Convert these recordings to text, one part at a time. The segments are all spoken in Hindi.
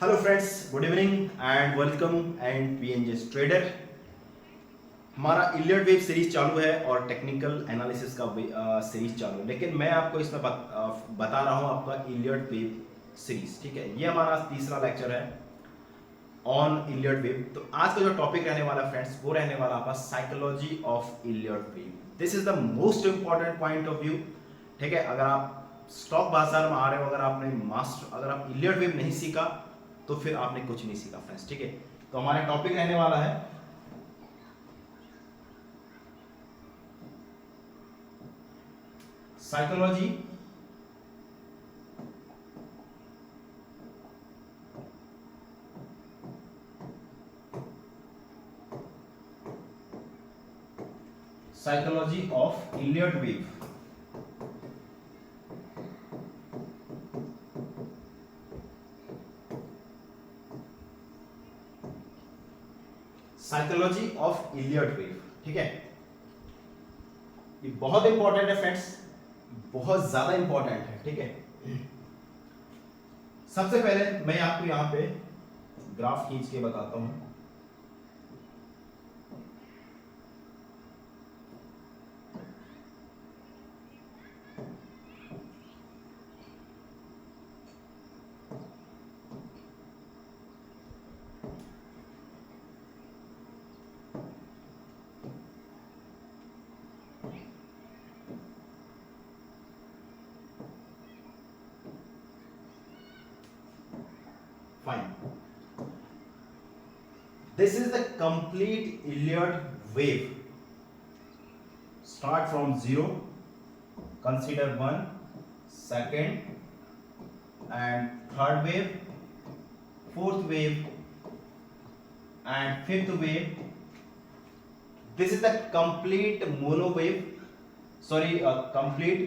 Hello friends, good evening and welcome and PNJ's trader. हमारा इलियड वेव सीरीज चालू है और टेक्निकल एनालिसिस का सीरीज चालू है, लेकिन मैं आपको इसमें बता रहा हूं आपका इलियड वेव सीरीज। ठीक है, ये हमारा तीसरा लेक्चर है ऑन इलियड वेव। तो आज का जो टॉपिक रहने वाला फ्रेंड्स, वो रहने वाला आपका psychology of Iliad wave. This is the most important point of view. ठीक है, अगर आप स्टॉक बाजार में आ रहे हो, अगर आप इलियड वेव नहीं सीखा तो फिर आपने कुछ नहीं सीखा फ्रेंड्स। ठीक है, तो हमारा टॉपिक रहने वाला है psychology psychology of Iliad wave. Psychology of Iliad wave. ठीक है, ये बहुत इंपॉर्टेंट है फ्रेंड्स, बहुत ज्यादा इंपॉर्टेंट है। ठीक है, सबसे पहले मैं आपको यहां पे ग्राफ खींच के बताता हूं। Fine. This is the complete Iliad wave. Start from zero. Consider one, second, and third wave, fourth wave, and fifth wave. This is the complete mono wave. Complete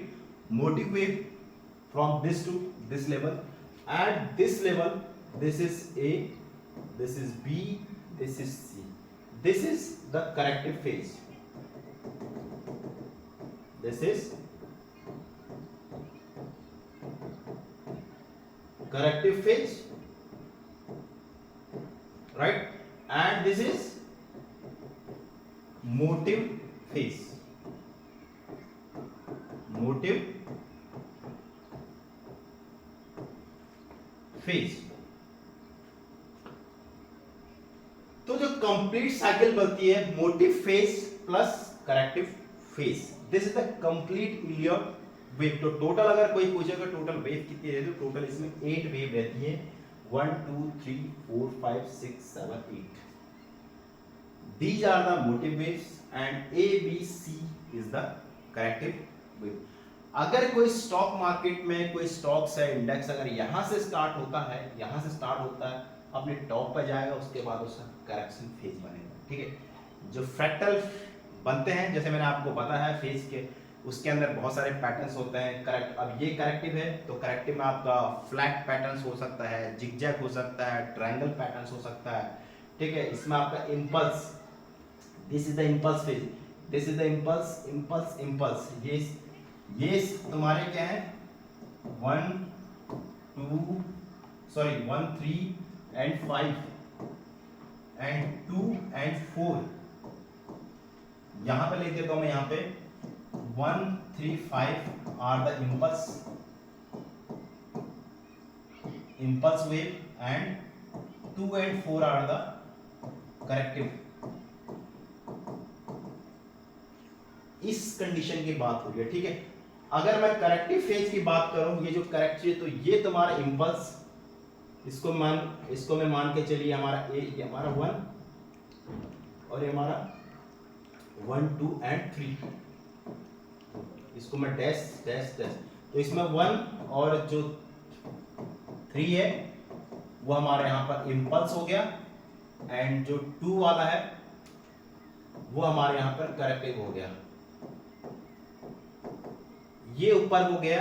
motive wave from this to this level. At this level, this is A, this is B, this is C. This is the corrective phase. This is corrective phase, right? And this is motive phase. Motive phase. तो जो कंप्लीट साइकिल बनती है motive phase plus corrective phase, this is the complete Iliad wave. तो टोटल अगर कोई पूछेगा टोटल वेव कितनी रहती है, तो टोटल इसमें 8 वेव रहती है। 1 2 3 4 5 6 7 8। These are the motive waves and A B C is the corrective wave. अगर कोई स्टॉक मार्केट में कोई स्टॉक्स है, इंडेक्स अगर यहां से स्टार्ट होता है अपने टॉप पर जाएगा, उसके बाद उसका करेक्शन फेज बनेगा। ठीक है, जो फ्रैक्टल बनते हैं, जैसे मैंने आपको बताया है फेज के, उसके अंदर बहुत सारे पैटर्न्स होते हैं। करेक्ट, अब ये करेक्टिव है तो करेक्टिव में आपका फ्लैट पैटर्न्स हो सकता है, जिगजैग हो सकता है, ट्रायंगल पैटर्न्स हो सकता है। ठीक है, इसमें आपका impulse, this is the impulse phase, this is the impulse impulse impulse. ये तुम्हारे क्या है 1 3 and 5 and 2 and 4। यहां पे लिख देता हूं मैं, यहां पे 1 3 5 are the impulse wave and 2 and 4 are the corrective। इस कंडीशन की बात हो रही है। ठीक है, अगर मैं करेक्टिव फेज की बात करूं, ये जो करेक्टिव, तो ये तुम्हारा इम्पल्स, इसको मैं मान के चलिए हमारा ए, ये हमारा 1 और ये हमारा 1 2 and 3। इसको मैं डैश डैश डैश, तो इसमें 1 और जो 3 है वो हमारे यहाँ पर इम्पल्स हो गया, एंड जो 2 वाला है वो हमारे यहाँ पर करेक्टिव हो गया। ये ऊपर हो गया,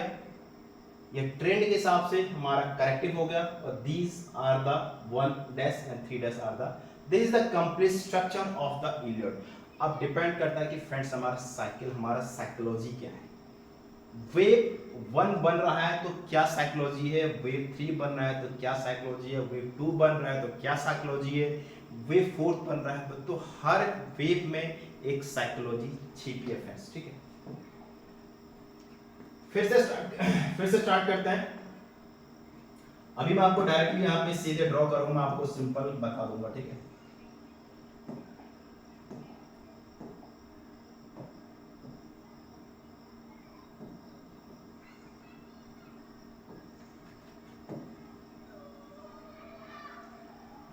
ये ट्रेंड के हिसाब से हमारा करेक्टिव हो गया, और these are the 1 dash and 3 dash are the, this is the complete structure of the Elliott. अब डिपेंड करता है कि फ्रेंड्स हमारा साइकिल, हमारा साइकोलॉजी क्या है। वेव 1 बन रहा है तो क्या साइकोलॉजी है, वेव 3 बन रहा है तो क्या साइकोलॉजी है, वेव 2 बन रहा है तो क्या साइकोलॉजी है, वेव 4 बन रहा है तो हर वेव में एक साइकोलॉजी छिपी है फ्रेंड्स, ठीक है। फिर से स्टार्ट करते हैं। अभी मैं आपको डायरेक्टली यहाँ पे सीधे ड्रॉ करूंगा, आपको सिंपल बता दूंगा, ठीक है।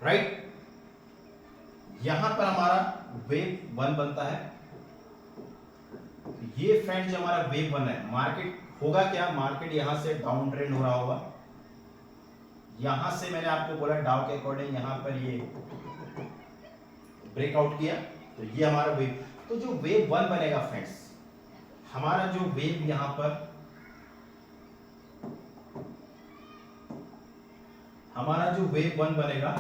राइट, यहां पर हमारा वेव 1 बनता है। ये फ्रेंड जो हमारा वेव 1 है, मार्केट होगा क्या, मार्केट यहां से डाउन ट्रेंड हो रहा होगा। यहां से मैंने आपको बोला डाउ के अकॉर्डिंग यहां पर ये ब्रेकआउट किया, तो ये हमारा वेव, तो जो वेव 1 बनेगा फ्रेंड्स, हमारा जो वेव यहां पर, हमारा जो वेव 1 बनेगा,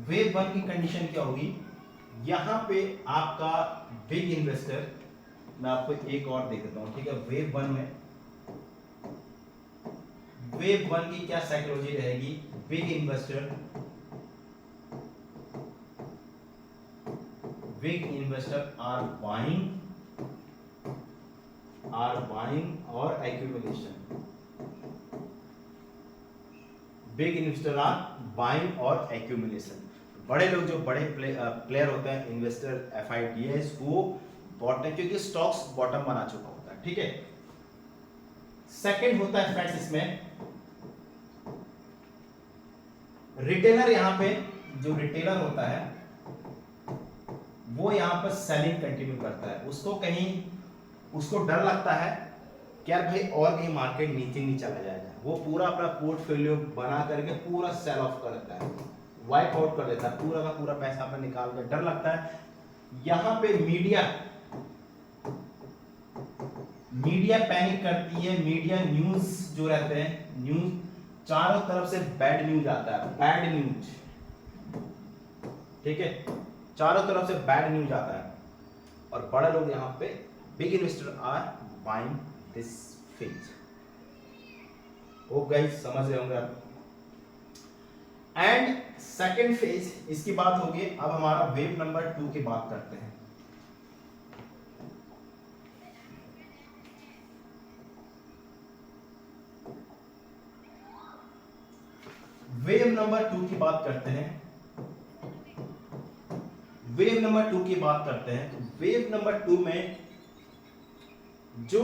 वेव 1 की कंडीशन क्या होगी, यहां पे आपका बिग इन्वेस्टर, मैं आपको एक और दे देता हूं, ठीक है। वेव 1 में, वेव 1 की क्या साइकोलॉजी रहेगी, big investor, big investor are buying और accumulation, big investor are buying और एक्यूमुलेशन। बड़े लोग जो बड़े प्लेयर होते हैं, इन्वेस्टर, FIDs, वो बॉटम, क्योंकि स्टॉक्स बॉटम बना चुका होता है, ठीक है। सेकंड होता है फ्रेंड्स इसमें रिटेलर, यहां पे जो रिटेलर होता है वो यहां पर सेलिंग कंटिन्यू करता है, उसको डर लगता है कि यार भाई और कहीं मार्केट नीचे नहीं चला जाएगा, वो पूरा अपना पोर्टफोलियो बना करके पूरा सेल ऑफ कर देता है, वाइप आउट कर देता है, पूरा का पूरा पैसा अपना निकाल कर, डर लगता है। यहां पे मीडिया पैनिक करती है, मीडिया न्यूज जो रहते हैं, न्यूज चारों तरफ से बैड न्यूज आता है, बैड न्यूज, ठीक है, चारों तरफ से बैड न्यूज आता है, और बड़े लोग यहां पे big investor are buying this phase. Oh guys, समझ रहे होंगे आप। एंड सेकेंड फेज, इसकी बात होगी। अब हमारा वेव नंबर 2 की बात करते हैं। वेव नंबर 2 की बात करते हैं, वेव नंबर 2 की बात करते हैं। तो वेव नंबर 2 में जो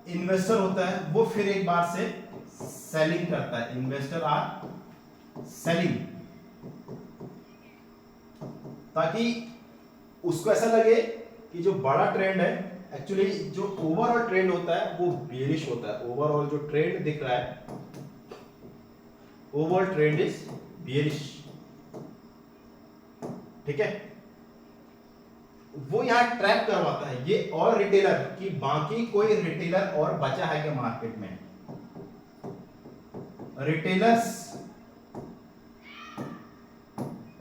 इन्वेस्टर होता है वो फिर एक बार से सेलिंग करता है, इन्वेस्टर आर सेलिंग, ताकि उसको ऐसा लगे कि जो बड़ा ट्रेंड है, एक्चुअली जो ओवरऑल ट्रेंड होता है वो बेरिश होता है, ओवरऑल जो ट्रेंड दिख रहा है, ओवरऑल ट्रेंड इज बेरिश, ठीक है। वो यहां ट्रैप करवाता है ये और रिटेलर कि बाकी कोई रिटेलर और बचा है क्या मार्केट में,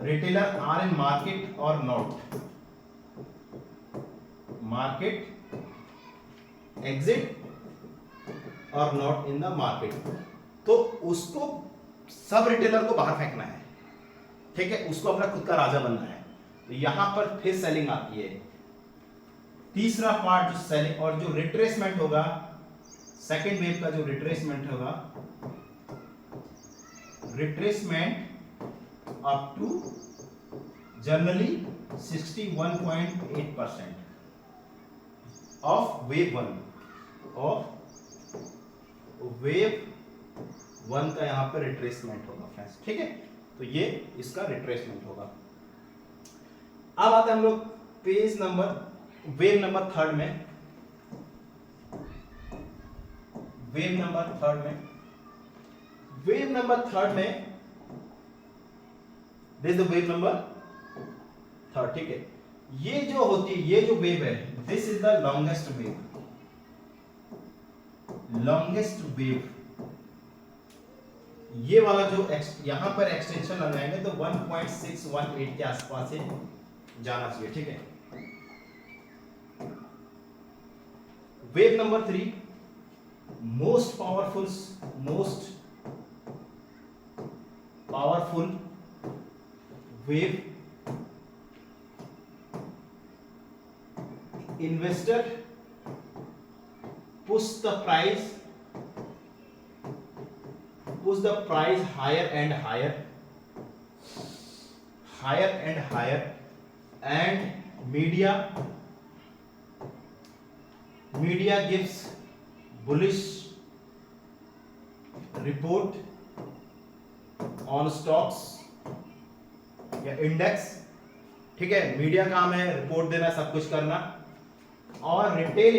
रिटेलर आर इन मार्केट और नॉट, मार्केट एग्जिट और नॉट इन द मार्केट। तो उसको सब रिटेलर को बाहर फेंकना है, ठीक है, उसको अपना खुद का राजा बनना है। तो यहां पर फिर सेलिंग आती है। तीसरा पार्ट जो सेलिंग और जो रिट्रेसमेंट होगा, सेकेंड वेव का जो रिट्रेसमेंट होगा, retracement up to generally 61.8% of wave 1, of wave 1 का यहां पर रिट्रेसमेंट होगा फ्रेंड्स, ठीक है। तो ये इसका रिट्रेसमेंट होगा। अब आते हैं हम लोग पेज नंबर, वेव नंबर 3 में, वेव नंबर 3 में, वेव नंबर 3 में, this is the wave number 3, ठीक है। ये जो होती है, ये जो वेव है, this is the longest wave, longest wave. ये वाला जो यहां पर एक्सटेंशन लगाएंगे तो 1.618 के आसपास से जाना चाहिए, ठीक है। Wave number 3, most powerful wave, investor push the price higher and higher, and media gives bullish report on stocks या इंडेक्स, ठीक है। मीडिया काम है रिपोर्ट देना, सब कुछ करना। और retail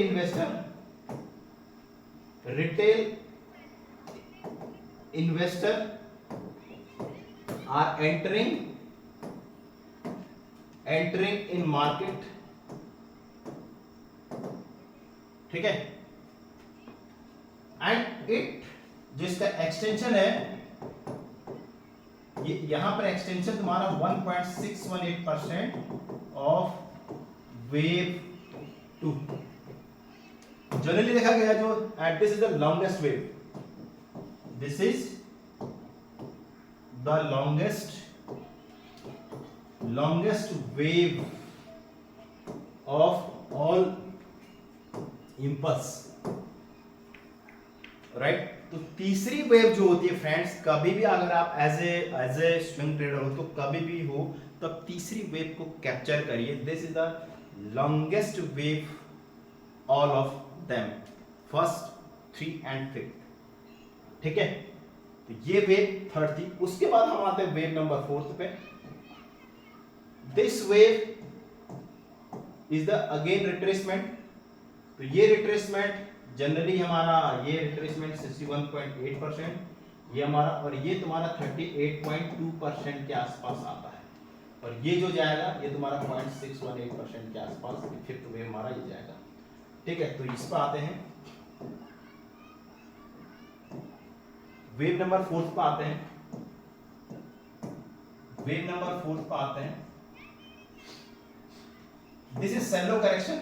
investor are entering in market, ठीक है। एंड इट, जिसका एक्सटेंशन है, ये यहां पर एक्सटेंशन तुम्हारा 1.618% ऑफ वेव 2 जनरली देखा गया जो at this is the longest wave, this is the longest wave of all impulse, right. तो तीसरी वेव जो होती है फ्रेंड्स, कभी भी अगर आप एज ए स्विंग ट्रेडर हो तो कभी भी हो तब तीसरी वेव को कैप्चर करिए। This is the longest wave all of them, first, 3 and 5, ठीक है। तो ये वेव थर्ड थी। उसके बाद हम आते हैं वेव नंबर 4 पे। This wave is the again retracement. तो ये रिट्रेसमेंट जनरली हमारा, ये रिट्रेसमेंट 61.8%, ये हमारा, और ये तुम्हारा 38.2% के आसपास आता है। और ये जो जाएगा ये तुम्हारा 0.618% के आसपास फिफ्थ वेव हमारा ये जाएगा, ठीक है। तो इस पर आते हैं, वेव नंबर 4 पर आते हैं। वेव नंबर 4 पर आते हैं। This is shallow correction,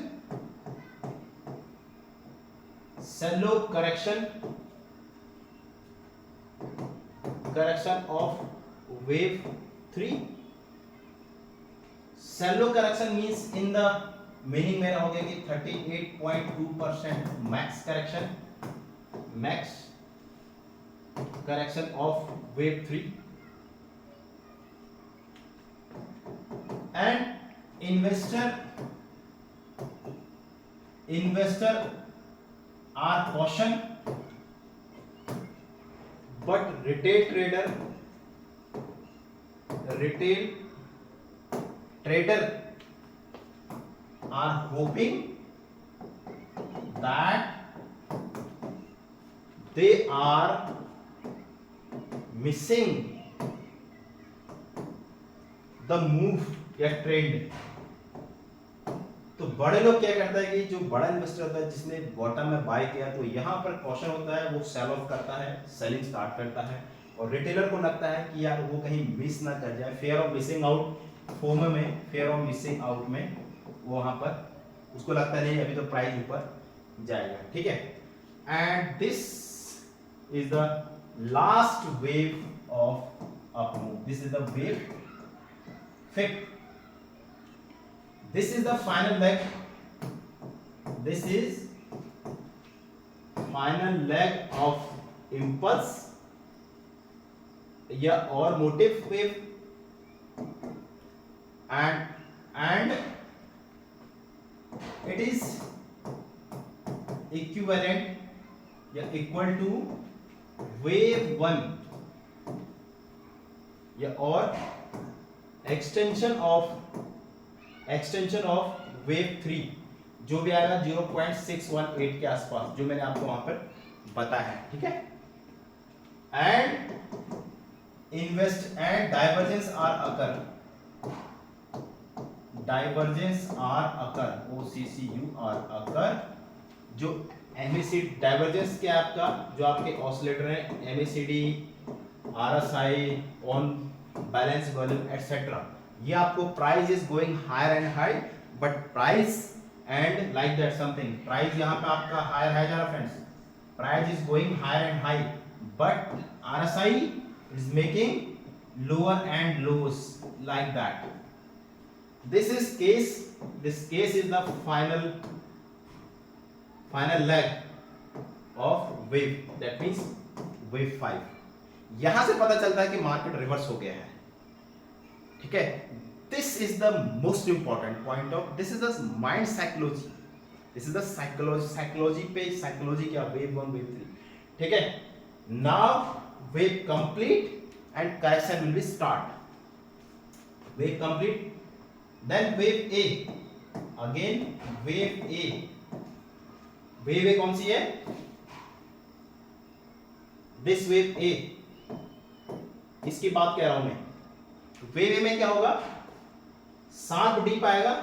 correction of wave 3. Shallow correction means in the meaning मेरा हो गया कि 38.2% max correction of wave 3, and investor are caution, but retail trader are hoping that they are missing the move या ट्रेंड। तो बड़े लोग क्या करता है कि जो बड़ा इन्वेस्टर होता है जिसने बॉटम में बाय किया, तो यहाँ पर कॉशन होता है, वो सेल ऑफ करता है, सेलिंग स्टार्ट करता है। और रिटेलर को लगता है कि यार वो कहीं मिस ना कर जाए, fair of missing out FOMO में, फेयर ऑफ मिसिंग आउट में वहां पर उसको लगता नहीं अभी तो प्राइस ऊपर जाएगा, ठीक है। And this is the last wave of up move, this is the wave 5th। This is the final leg. This is final leg of impulse या और motive wave, and it is equivalent या equal to wave 1 या और extension of वेव 3 जो भी आएगा 0.618 के आसपास, जो मैंने आपको वहां पर बताया है, ठीक है। And divergence are occur, OCCUR occur, जो MACD डाइवर्जेंस क्या आपका, जो आपके ऑसिलेटर है, MACD, RSI, on balance volume etcetera, ये आपको price is going higher and high, but price and like that something. Price यहाँ पे आपका हायर है जा रहा friends, price is going higher and high, but RSI is making lower and lows like that. This is case, this case is the final leg of wave, that means wave 5। यहां से पता चलता है कि मार्केट रिवर्स हो गया है, ठीक है। This is the most important point of, this is the mind psychology, this is the psychology पे साइकोलॉजी क्या, वेव 1 वेव 3, ठीक है। Now wave complete and correction will be start. Wave complete, then wave A, again wave A, wave A कौन सी है, this wave A, इसकी बात कह रहा हूं मैं। वेव A में क्या होगा, शार्प डीप आएगा,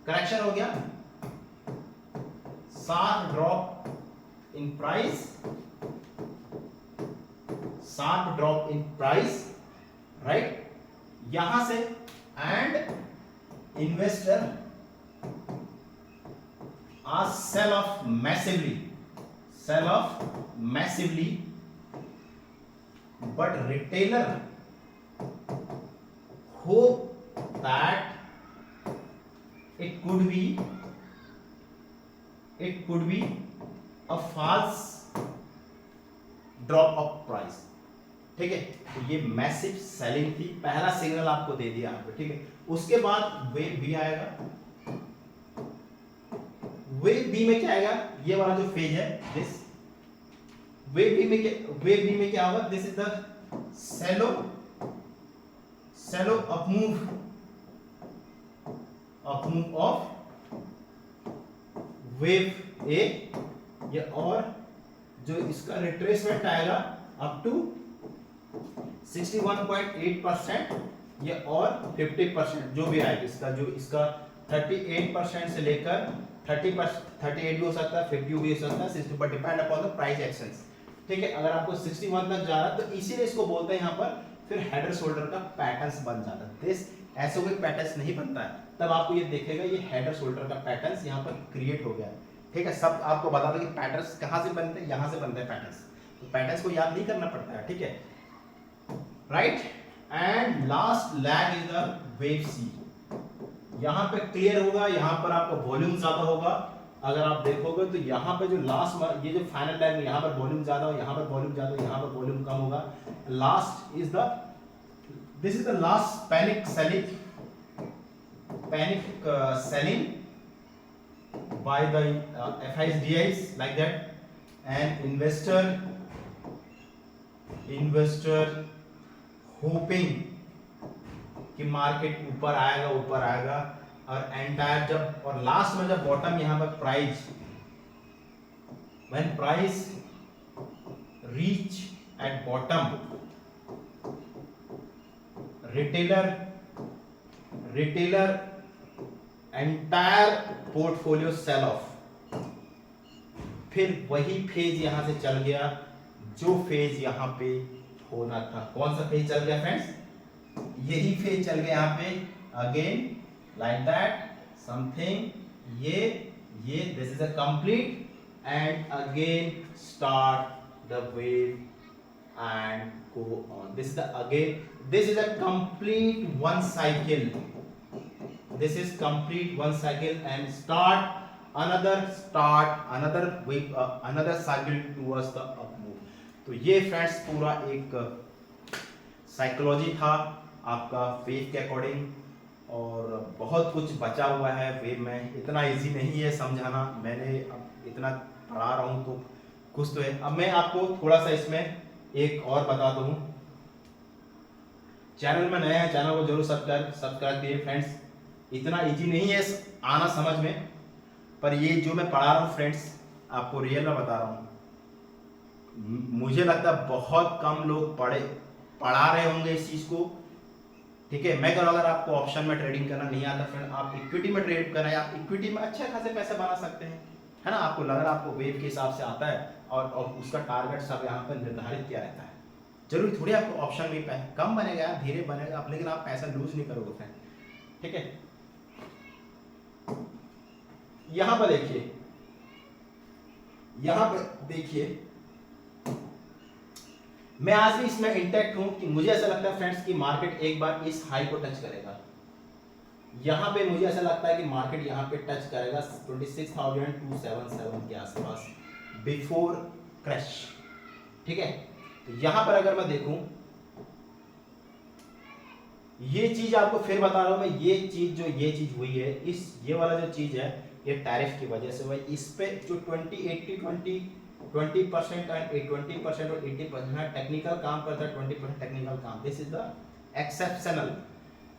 करेक्शन हो गया, sharp drop in price, sharp drop in price, right, यहां से, and investor are sell off massively, but retailer hope that it could be a false drop of price, ठीक है। तो ये मैसिव सेलिंग थी, पहला सिग्नल आपको दे दिया आपको, ठीक है। उसके बाद वेव बी आएगा, वेव बी में क्या आएगा, ये वाला जो फेज है, दिस वेव बी में क्या होगा, this is the shallow upmove of wave A, ये, और जो इसका रिट्रेसमेंट आएगा अप टू 61.8%, ये और 50% जो भी आएगा इसका, जो इसका 38% से लेकर 38 भी हो सकता है, 50 भी हो सकता है, 60 पर depend upon the price actions, ठीक है। अगर आपको 61 तक जा रहा है तो इसीलिए इसको बोलते हैं यहाँ पर फिर हेडर शोल्डर का पैटर्न्स बन जाता है। दिस ऐसे कोई पैटर्न्स नहीं बनता है, तब आपको ये देखेगा ये हेडर शोल्डर का पैटर्न्स यहाँ पर क्रिएट हो गया, ठीक है। सब आपको बता दो कि पैटर्न्स कहाँ से बनते हैं, यहाँ से बनते हैं पैटर्न्स, तो पैटर्न्स को याद नहीं करना पड़ता है, ठीक है, right. And last leg is the wave C, यहां पे क्लियर होगा, यहां पर आपका वॉल्यूम ज्यादा होगा। अगर आप देखोगे तो यहां पे जो लास्ट, ये जो फाइनल लैग में यहां पर वॉल्यूम ज्यादा हो, यहां पर वॉल्यूम ज्यादा हो, यहां पर वॉल्यूम कम होगा। Last is the, this is the last panic selling by the FIs, DIs like that, and investor hoping कि मार्केट ऊपर आएगा, और एंटायर जब, और लास्ट में जब बॉटम यहाँ पर price, when price reach at bottom, retailer entire portfolio sell off, फिर वही फेज यहां से चल गया जो फेज यहां पे होना था। कौन सा फेज चल गया फ्रेंड्स, यही फेज चल गया यहां पे, अगेन लाइक दैट समथिंग, ये this is a complete, and again start the wave and go on. This is a complete one cycle, this is complete one cycle, and start another wave, another cycle towards the up move। तो ये फ्रेंड्स पूरा एक साइकोलॉजी था आपका वेव के अकॉर्डिंग, और बहुत कुछ बचा हुआ है वेव में, इतना इजी नहीं है समझाना, मैंने अब इतना पढ़ा रहा हूँ तो कुछ तो है। अब मैं आपको थोड़ा सा इसमें एक और बता दूं, चैनल में नया है, चैनल को जरूर सब्सक्राइब कीजिए फ्रेंड्स। इतना इजी नहीं है आना समझ में, पर ये जो मैं पढ़ा रहा हूँ फ्रेंड्स, आपको रियल में बता रहा हूँ, मुझे लगता है बहुत कम लोग पढ़ा रहे होंगे इस चीज को, ठीक है। मैं अगर आपको ऑप्शन में ट्रेडिंग करना नहीं आता फ्रेंड, आप इक्विटी में ट्रेड करना है, आप इक्विटी में अच्छे खासे पैसे बना सकते हैं, है ना। आपको लग रहा है आपको वेव के हिसाब से आता है, और उसका टारगेट सब यहाँ पर निर्धारित किया रहता है। जरूरी थोड़ी आपको ऑप्शन में कम बनेगा, धीरे बनेगा आप, लेकिन आप पैसा लूज नहीं करोगे फ्रेंड, ठीक है। यहां पर देखिए, यहां पर देखिए, मैं आज भी इसमें इंटैक्ट हूं कि मुझे ऐसा लगता है फ्रेंड्स कि मार्केट एक बार इस हाई को टच करेगा। यहां पे मुझे ऐसा लगता है कि मार्केट यहां पे टच करेगा 26,277 के आसपास बिफोर क्रैश। ठीक है, तो यहां पर अगर मैं देखूं, ये चीज आपको फिर बता रहा हूं मैं, ये चीज हुई है, ये वाला जो चीज है, ये टैरिफ की वजह से हुआ। इस पे जो 20% एंड 20% और 80% टेक्निकल काम करता है, 20% टेक्निकल काम, दिस इज द एक्सेप्शनल।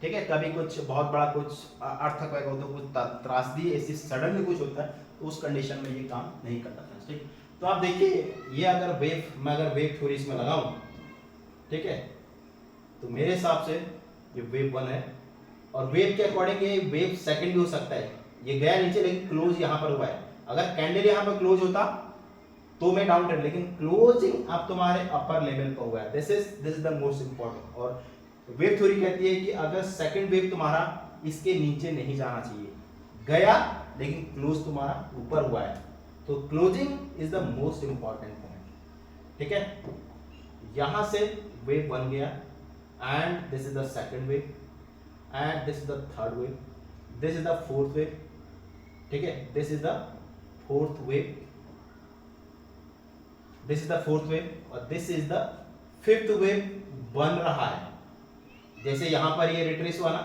ठीक है, कभी कुछ बहुत बड़ा कुछ अर्थक्वेक होता है, कुछ त्रासदी ऐसी सडनली कुछ होता है, तो उस कंडीशन में ये काम नहीं करता फ्रेंड्स। ठीक, तो आप देखिए, ये अगर वेव थ्योरी इसमें लगाऊं, ठीक है, तो मेरे हिसाब से ये वेव 1 है, और वेव के अकॉर्डिंग ये वेव सेकंड भी हो सकता है। ये गया नीचे लेकिन क्लोज यहां पर हुआ है। अगर कैंडल यहां पर क्लोज होता तो मैं डाउन ट्रेंड, लेकिन क्लोजिंग अब तुम्हारे अपर लेवल पर हुआ है। This is the most important. और वेव थ्योरी कहती है कि अगर सेकंड वेव तुम्हारा इसके नीचे नहीं जाना चाहिए, गया लेकिन क्लोज तुम्हारा ऊपर हुआ है, तो closing is the most important point. ठीक है, यहां से वेव बन गया, and this is the second wave, and this is the third wave, this is the fourth wave. ठीक है, this is the fourth wave, this is the fourth wave, और this is the fifth wave बन रहा है। जैसे यहां पर ये रिट्रेस हुआ ना,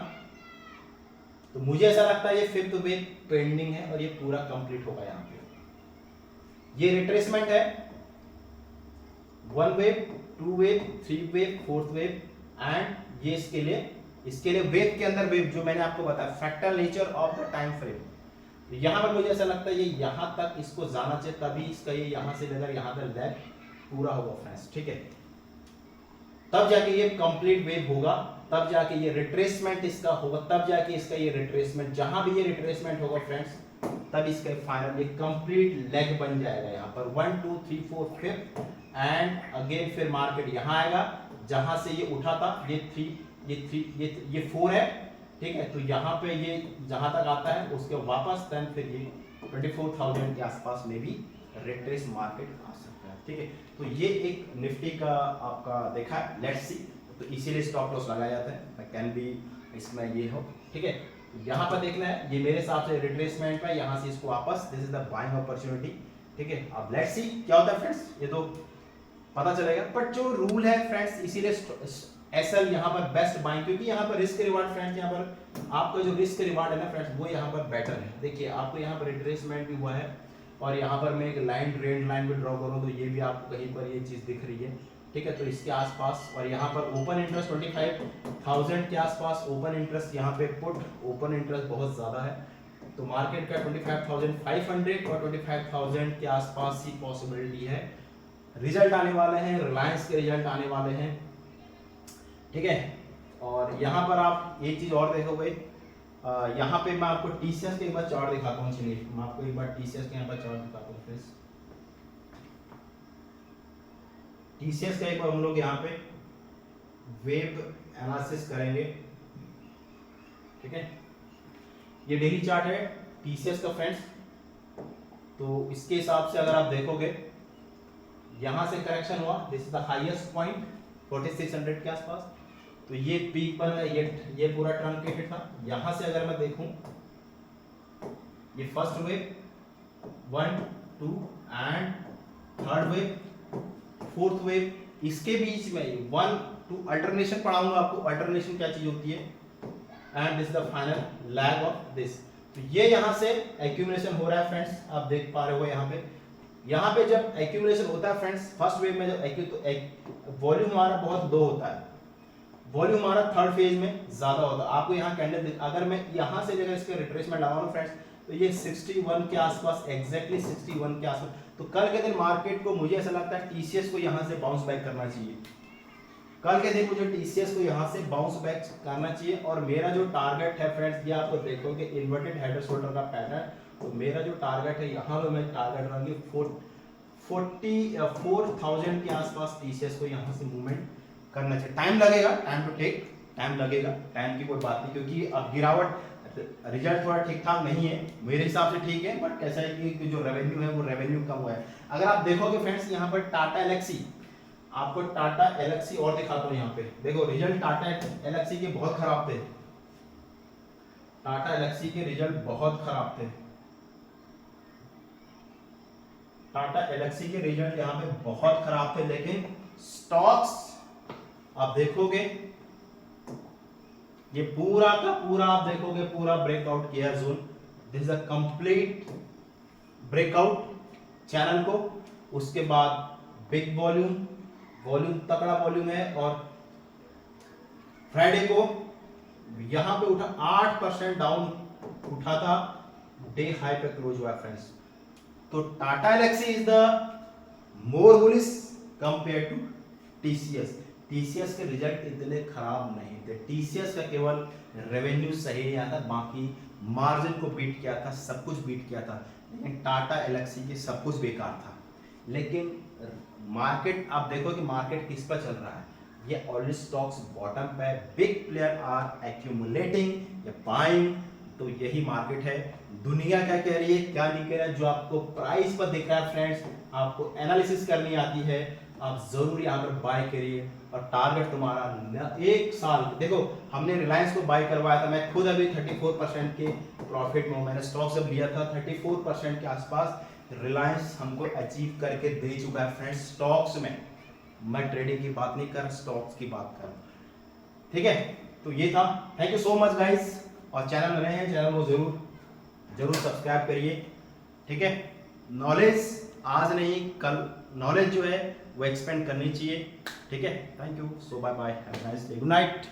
तो मुझे ऐसा लगता है ये फिफ्थ वेव पेंडिंग है और ये पूरा कंप्लीट होगा। यहां पे ये रिट्रेसमेंट है, 1 wave, 2 wave, 3 wave, 4th wave, and ये इसके लिए वेव के अंदर वेव, जो मैंने आपको बताया fractal nature of the time frame. तो यहां पर मुझे ऐसा लगता है ये यहां तक इसको जाना चाहिए, तभी इसका ये यहां से लेकर यहां तक लैग पूरा होगा फ्रेंड्स। ठीक है, तब जाके ये कंप्लीट वेव होगा, तब जाके ये रिट्रेसमेंट इसका होगा, तब जाके इसका ये रिट्रेसमेंट, जहां भी ये रिट्रेसमेंट होगा फ्रेंड्स, तब इसका फाइनल ये कंप्लीट लेग बन जाएगा। यहां पर 1 2 3 4 5 एंड अगेन फिर मार्केट यहां आएगा, जहां से ये उठा था, ये 4 है। ठीक है, तो यहाँ पे ये जहां तक आता है उसके वापस देन फिर ये 24,000 के आसपास में भी रिट्रेस मार्केट आ सकता है। ठीक है, तो ये एक निफ्टी का आपका देखा है, लेट्स सी। तो इसीलिए स्टॉप लॉस लगाया जाता है, कैन बी इसमें ये हो। ठीक है, यहाँ पर देखना है, ये मेरे हिसाब से रिट्रेसमेंट है, यहाँ से इसको वापस, this is the buying opportunity. ठीक है, अब लेट्स सी क्या होता है फ्रेंड्स, ये तो पता चलेगा। बट जो रूल है फ्रेंड्स, इसीलिए एसएल यहाँ पर बेस्ट बाइंग, क्योंकि यहाँ पर रिस्क रिवार्ड फ्रेंड्स, यहाँ पर आपका जो रिस्क रिवार्ड है ना फ्रेंड्स, वो यहाँ पर बेटर है। देखिए आपको यहाँ पर रिट्रेसमेंट भी हुआ है, और यहाँ पर मैं एक लाइन ट्रेंड लाइन भी ड्रॉ करूँ तो ये भी आपको कहीं पर ये चीज़ दिख रही है। ठीक है, तो इसके आसपास, और यहाँ पर ओपन इंटरेस्ट 25,000 के आसपास ओपन इंटरेस्ट, यहाँ पे पुट ओपन इंटरेस्ट बहुत ज़्यादा है, तो मार्केट का 25,500 और 25,000 के आसपास ही पॉसिबिलिटी है। रिजल्ट आने वाले हैं, रिलायंस के रिजल्ट आने वाले हैं। ठीक है, और यहाँ पर आप एक चीज और देखोगे, यहाँ पे मैं आपको टीसीएस के एक बार चार्ट दिखाता हूँ। चलिए मैं आपको एक बार टीसीएस के यहाँ पर चार्ट दिखाता हूँ फ्रेंड्स। टीसीएस का एक बार हम लोग यहाँ पे वेव एनालिसिस करेंगे। ठीक है, ये डेली चार्ट है टीसीएस का फ्रेंड्स। तो इसके हिसाब से अगर आप देखोगे, यहां से करेक्शन हुआ, this is the highest point 4600 के आसपास, तो ये पीक पर ये पूरा ट्रंकेटेड था। यहां से अगर मैं देखूं, ये first wave 1 2 and third wave, fourth wave, इसके बीच में 1 2 अल्टरनेशन पढ़ाऊंगा आपको, अल्टरनेशन क्या चीज होती है, and this the final lag of this. तो ये यहां से एक्यूमुलेशन हो रहा है फ्रेंड्स, आप देख पा रहे हो यहाँ पे जब एक्यूमुलेशन होता है फ्रेंड्स, फर्स्ट वेव में जब वॉल्यूम हमारा बहुत लो होता है, वॉल्यूम हमारा थर्ड फेज में ज्यादा होता है। आपको यहाँ कैंडल, अगर मैं यहाँ से अगर इसका रिट्रेसमेंट लगाऊं फ्रेंड्स, तो ये 61 के आसपास, एग्जैक्टली 61 के आसपास। तो कल के दिन मार्केट को मुझे ऐसा लगता है टीसीएस को यहाँ से बाउंस बैक करना चाहिए। कल के दिन मुझे टीसीएस को यहाँ से बाउंस बैक करना चाहिए, और मेरा जो टारगेट है फ्रेंड्स, ये आपको देखोगे इन्वर्टेड हेड एंड शोल्डर का पैटर्न, तो मेरा जो टारगेट है यहाँ पे मैं टारगेट रखूंगी 44,000 के आसपास टीसीएस को यहाँ से मूवमेंट करना चाहिए। टाइम लगेगा, टाइम टू टेक, टाइम लगेगा, टाइम की कोई बात नहीं, क्योंकि अब गिरावट रिजल्ट थोड़ा ठीक ठाक नहीं है, मेरे हिसाब से ठीक है, बट कैसा है कि जो रेवेन्यू है वो रेवेन्यू कम हुआ है। अगर आप देखोगे फ्रेंड्स यहाँ पर टाटा एलेक्सी, आपको टाटा एलेक्सी और दिखाता हूँ यहाँ पे, देखो रिजल्ट टाटा एलेक्सी के बहुत खराब थे, टाटा एलेक्सी के रिजल्ट बहुत खराब थे, टाटा एलेक्सी के रिजल्ट यहाँ पे बहुत खराब थे, लेकिन स्टॉक्स आप देखोगे ये पूरा का पूरा आप देखोगे पूरा ब्रेकआउट किया zone, this is a complete breakout channel को, उसके बाद बिग वॉल्यूम, वॉल्यूम तगड़ा वॉल्यूम है, और फ्राइडे को यहां पे उठा 8% डाउन उठा था, डे हाई पे क्लोज हुआ फ्रेंड्स। तो Tata Elxsi is the more bullish compare to TCS. TCS के रिजल्ट इतने खराब नहीं थे, टीसीएस का केवल रेवेन्यू सही नहीं आता, बाकी मार्जिन को बीट किया था, सब कुछ बीट किया था, लेकिन टाटा एलेक्सी की सब कुछ बेकार था। लेकिन मार्केट आप देखो कि मार्केट किस पर चल रहा है, ये ऑलरेडी स्टॉक्स बॉटम पे, बिग प्लेयर आर एक्यूमुलेटिंग या बाइंग, तो यही मार्केट है। दुनिया क्या कह रही है क्या नहीं कह रहा है, जो आपको प्राइस पर दिख रहा है फ्रेंड्स, आपको एनालिसिस करनी आती है, आप जरूर यहाँ पर बाय करिए, और टारगेट तुम्हारा एक साल, देखो हमने रिलायंस को बाय करवाया था, मैं खुद अभी 34% के प्रॉफिट में, मैंने स्टॉक जब लिया था 34% के आसपास रिलायंस हमको अचीव करके दे चुका है फ्रेंड्स। स्टॉक्स में मैं ट्रेडिंग की बात नहीं कर रहा, स्टॉक्स की बात कर रहा हूं, ठीक है। तो ये था, thank you so much guys, और चैनल नए हैं चैनल को जरूर सब्सक्राइब करिए, ठीक है। नॉलेज आज नहीं कल, नॉलेज जो है वो एक्सपेंड करनी चाहिए, ठीक है। Thank you so, bye bye, have a nice day, good night.